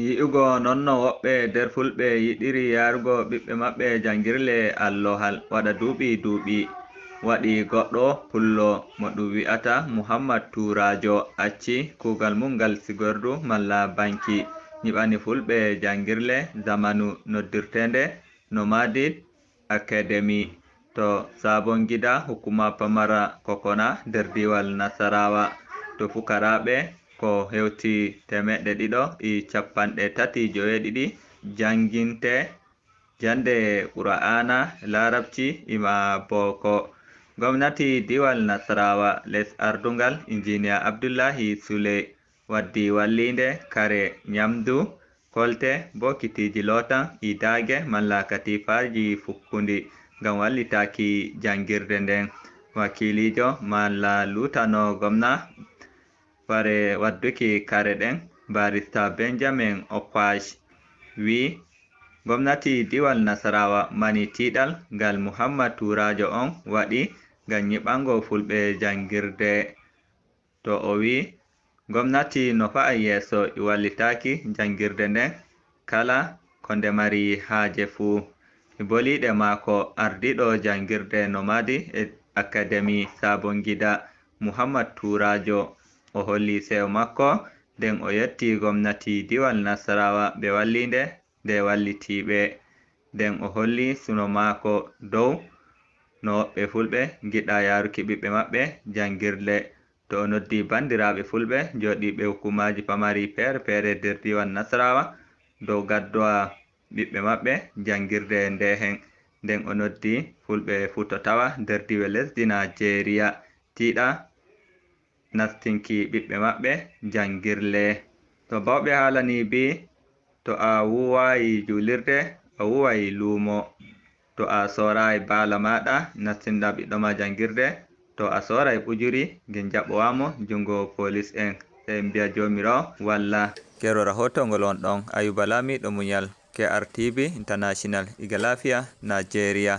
yi'ugo nonno woɓɓe nder fulɓe yiɗiri yarugo ɓiɓɓe maɓɓe jangirle allohal waɗa duuɓi waɗi goɗɗo pullo mo ɗum wi'ata Muhammad Turajo acci kugal mum ngal sigordu malla banki nyiɓani fulɓe jangirle zamanu noddirtende Nomadic Academy to Sabon Gida hukuma pamara Kokona nder diwal Nasarawa to fukaraɓe ko hewti 232 janginte jande Qur'ana Larabci ima boko. Gwamnati diwal Nasarawa les ardungal injiniya Abdullahi Sule waddi wallinde kare nyamdu kolte bokitiji lotan idage malla katifaji fukkundi ngam wallitaki jangirde nden. Wakilijo malla lutano gwamna fare wadduki kare ɗen barista Benjamin Okwash wi gwamnati diwal Nasarawa mani tiɗal ngal Muhammad Turajo on waɗi ngam nyiɓango fulɓe jangirde. To o wi gwamnati no fa'a yeso i wallitaki jangirde nden kala ko nde mari haaje fuu. Boliɗe mako ardiɗo jangirde Nomadic Academy Sabon Gida Muhammad Turajo o holli sewo makko nden o yetti gwamnati diwal Nasarawa ɓe wallinde nde wallitiɓe nden o holli suno mako dow no woɓɓe fulɓe giɗa yaruki ɓiɓɓe maɓɓe jangirle. To o noddi bandiraɓe fulɓe joɗiɓe hukumaji pamari fere nder diwal Nasarawa dow gaddowa ɓiɓɓe maɓɓe jangirde ndehen nden o noddi fulɓe fu to tawa nder diwe lesdi Nigeria tiiɗa nastinki ɓiɓɓe maɓɓe jangirle. To bawɓe haalani bi to a wuwayi julirde a wuwai lumo, to a sorai bala maɗa nastinɗa ɓiɗɗo ma jangirde, to a sorai ɓujuri ngel jaɓowamo jungo police en. Sai en mbiya jomirawo walla. Kero rahoto ngol on ɗon Ayuba Lamiɗo Munyal KRTV International iga lafiya Nigeria.